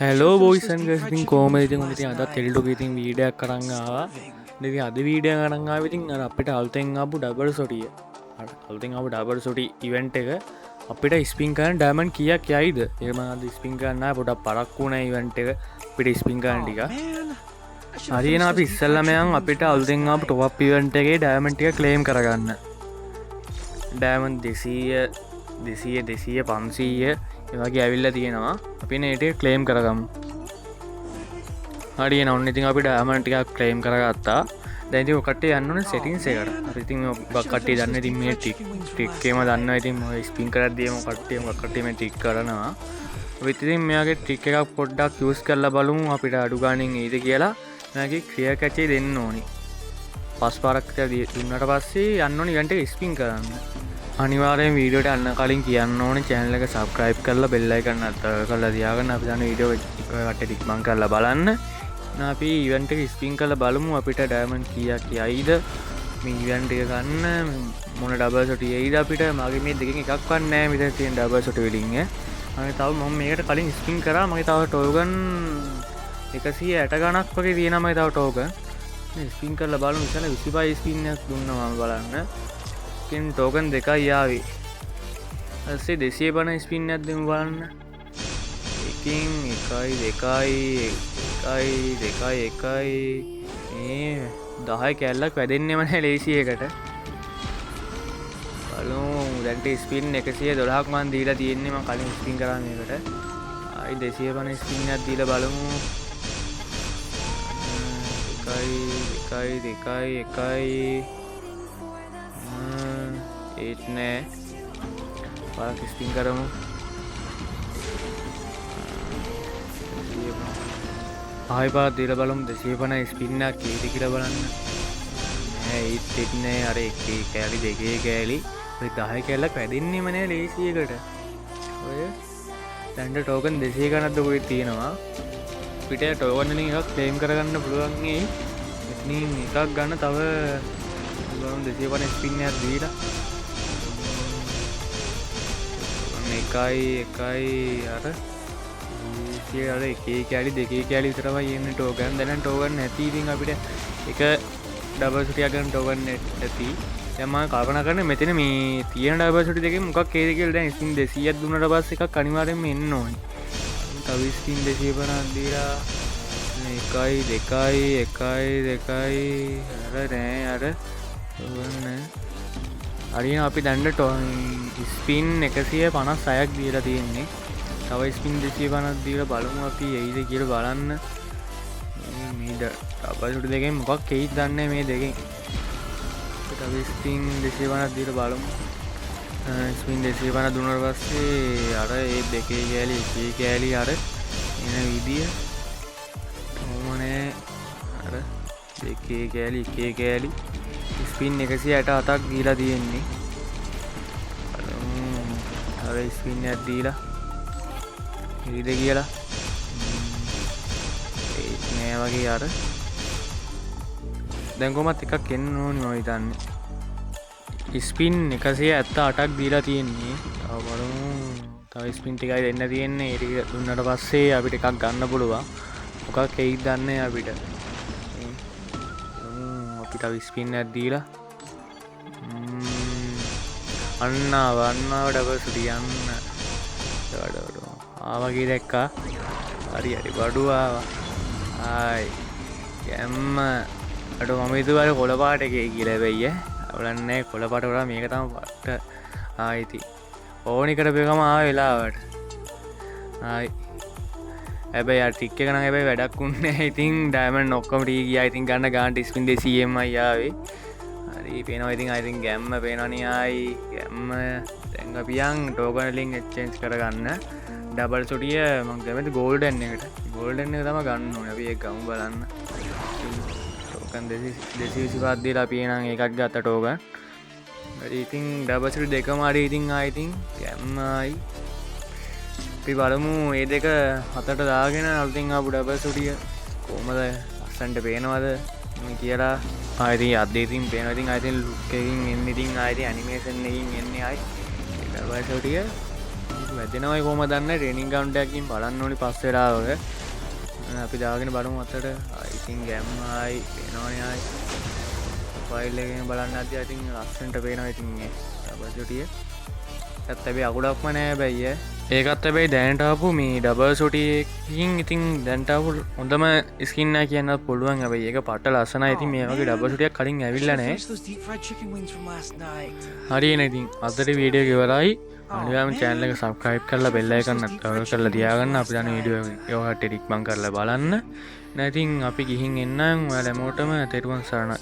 Hello බොයිසන් ගස්තින් කෝම ඉතින් ඉතින් අද තෙල්ඩු ඉතින් වීඩයක් කරන්න ආවා දෙති අද වීඩිය කරන්නා විතින් අර අපිට අල්තෙන් අපපු ඩබර් සොටිය අල්තෙන් අප ඩබර් සොටි ඉවෙන්ට් එක අපිට ස්පින් කරන ඩෑමන් කියක් යයිද ඒම අද ස්පින් කරන්න පොට පරක්වුණ ඉවෙන්ට් එක පිට ස්පින්කාන් ටික හරින අපි ඉස්සල්ලමයන් අපිට අල්තෙන් අප ටොප් ඉවෙන්ට් එකේ ඩෑමන්ටික ක්ලේම් කරගන්න ඩෑමන් 200 ඒවගේ ඇවිල්ල තියෙනවා අපි නට ක්ලේම් කරගම් හඩිය නොන්න ඉතින් අපි ඩෑමන්ටිකක් ක්ලේම් කරගත්තා දැති ඔකට යන්නන සෙටින්ස එකට ඉතින් බක්කටේ දන්න තින් මේ ටික්කේම දන්න ඉතින් ස්පින් කරදේම කට්ටයම කටම ටික් කරනවා විතිතින් මෙයාගේ ටික් එකක් පොඩ්ඩක් යස් කරල බලමු අපිට අඩුගානින් ඒද කියලා මැගේ ක්‍රිය කැචේ දෙන්න ඕනි පස් පාරක්ත දුන්නට පස්සේ යන්න නිගන්ට ස්පින් කරන්න අනිවාරයෙන් වීඩියට අන්න කලින් කියන්න ඕන චැනල එක සබස්ක්‍රයිබ් කරලා බෙල්ලයි කරන්න අත කල්ලා දයාගන්න අපි දන්න වීඩියෝ වට ටික්මං කරලා බලන්න අපි ඉවන්ට ස්පින් කල බලමු අපිට ඩෑමන් කියක් යයිද මිවන්ට ගන්න මොන ඩබ සොට ඒද අපිට මගේ මේ දෙක එකක් වන්නෑ මිත තියෙන් ඩබ සොට විලින්ග අන තව මොම මේකට කලින් ස්පින් කර මගේ තව ටෝගන් 160 ගණක් වගේ තියෙනමයි තව ටෝක ස්පින් කරල බලු විසල 25 ස්පින්නයක් දුන්නම බලන්න ටෝකන් දෙකයි යාවි ඇස්සේ 200 බන ස්පින් ඇත්දම බලන්න එකින් එකයි ඒ 10 කැල්ලක් වැදෙන්නෙමන ලේසියකට බලු දැන්ට ස්පින් 112ක් මන් දීලා තියෙන්නේම කලින් ස්පින් කරන්නකට අයි 200 බන ස්පින් ඇත් දීල බලමු එකයි ඒත් නෑ පරක් ස්පින් කරමු ආයපා දීල බලම් 250 ස්පින්නක් ඒති කියල බලන්න ඒත් එත්නෑ අර එකේ කෑලි දෙකේ කෑලි 10 කැල්ලක් පැදින්නේ මනෑ ලේසියකට ඔය තැන්ඩ ටෝකන් 200 ගනත්ද කොයි තියෙනවා පිට ටෝගන්නලින් එකක් ක්ලේම් කරගන්න පුළුවන්ගේ එත්නින් එකක් ගන්න තව 250 ස්පින්නයක් දීලා එකයි අර අර එකේ කෑලි දෙකේ කෑලි විතරමයි එන්න ටෝගන් දැන ටෝගන් නැතිීතින් අපිට එක ඩබසුටියගන් ටෝගන්න ඇති යම කාපන කරන මෙතන මේ තියන ඩබසුටි දෙක මොකක් ඒදකල් දැන් ස්ින් 200 දුන්නට පස්ස එකක් කනිවාරෙන්ම එන්න ඕනි තවිස්කින් 200 පනන්දීලා එකයි අර නෑ අර අරින අපි දැන්ඩ ස්පින් 156ක් දීලා තියෙන්නේ තව ස්පින් 250 දීලා බලමු අපි එයිද කියල බලන්න මීද අපසුට දෙකෙන් මොකක් කෙයිත් දන්න මේ දෙකින් තව ස්පින් 250 දීලා බලමු ස්පින් 250 දුන්නට පස්සේ අර ඒ දෙකේ කෑලි එකේ කෑලි අර එන විදිය තෝමනෑ අර දෙකේ කෑලි එකේ කෑලි ස්පින් 167ක් දීලා තියෙන්නේ අර ස්පින් එකක් දීලා ඉරිද කියලා ඒත් නෑ වගේ අර දැන් කොහොමත් එකක් එන්න ඕනි මම හිතන්නේ ස්පින් 178ක් දීලා තියෙන්නේ තව බලමු තව ස්පින් ටිකයි දෙන්න තියෙන්නේ ඒ ටික දුන්නට පස්සේ අපිට එකක් ගන්න පුළුවන් මොකක් එයිද දන්නේ අපිට තව ස්පින් එකක් දීලා වන්නාව ඩබල් සුටියන්න ආවගේ දැක්කා හරි බඩුවාව ආයි ගැම්ම අට මමතුවර කොළපාට එක කියල වෙయ్య අවලන්නේ කොළපටවලා මේක තම පට්ට ආයිති ඕනි කරපයකම ආ වෙලාවට ආයි ඇබයි ටික්ක කන ඇබයි වැඩක් වුන්න ඉතින් ඩෑමන් නොක්කම ටීග ඉතින් ගන්න ගාන්ට ස්පින් දෙසියම යාවේ හරි පේනවා ඉතින් අයිතින් ගැම්ම පේනනියයි ගැම්ම තැංගපියන් ටෝගනලින් එච්චෙන්ස් කරගන්න ඩබල් සොටිය මං ගැමති ගෝල්ඩන්න එකට ගෝල්ඩන්න තම ගන්න නැවිය ගමු බලන්න ටෝකන් 225 පියනම් එකක් ගත්ත ටෝගන් ඉතින් ඩබසට දෙකමාරි ඉතින් ආයිතින් ගැම්මයි අපි බලමු ඒ දෙක හතට දාගෙන අල්තිං අපු ඩබ සුටිය කෝමද අස්සන්ට පේනවද කියලා ආයිති අදේතින් පේනතින් අයිතින් ලුක්කින් එන්නඉතින් ආයිති අනිමේෂන් එකින් එන්නේ අයි ඩබ සොටිය වැදෙනවයි කොහොම දන්න ට්‍රේනින් ගවුන්ඩ් එකකින් බලන්න ඕනි පස් වෙලාවක අපි දාගෙන බලමු අතට ඉතින් ගැම්මයි පේනවනයයි ෆයිල් එකෙන් බලන්න අද ඉතින් ලස්සනට පේනවා ඉතින් ඩබල් සුටිය ඒකත් හැබැයි අකුඩක්ම නෑ බැයි ඒකත් හැබැයි දැනට ආපු මේ ඩබල් සුටියකින් ඉතින් දැනට ආපු හොඳම ස්කින් එක කියන්න පුළුවන් හැබැයි ඒක පට ලස්සනයි ඉතින් මේ වගේ ඩබල් සුටියක් කලින් ඇවිල්ලා නෑ හරියනේ ඉතින් අදට වීඩියෝ එක ඉවරයි අනිවාර්යයෙන්ම channel එක subscribe කරලා bell icon එක තවර කරලා තියාගන්න අපි යන වීඩියෝ එක ටික මං කරලා බලන්න. නැතිනම් අපි ගිහින් එන්නම් ඔයාලා හැමෝටම තෙරුවන් සරණයි.